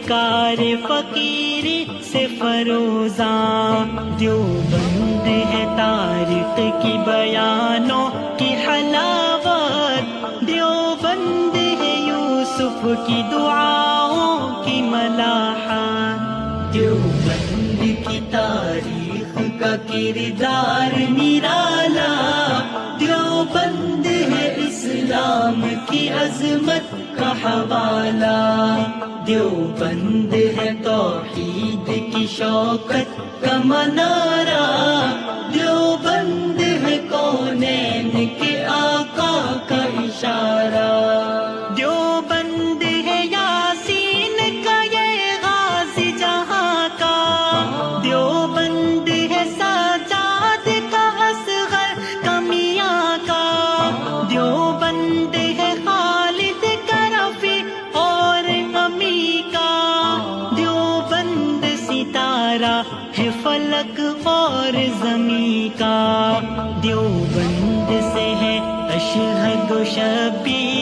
کار فقیری سے فروزاں، دیوبند ہے تاریخ کی بیانوں کی حلاوت، دیوبند ہے یوسف کی دعاؤں کی ملاحت، دیوبند کی تاریخ کا کردار نرالا، دیوبند ہے اسلام کی عظمت کا حوالہ، دیوبند ہے توحید کی شوکت کا منارہ، دیوبند ہے کونین کے آقا کا اشارہ، دیوبند ہے یاسین کا یہ غازی جہاں کا، دیوبند ہے سجاد کا اصغر کا میاں کا، دیوبند ہے خالد کا رفیع اور امی کا، دیوبند ستارہ ہے فلک اور زمین کا، دیوبند سے ہے اشہد و شبیر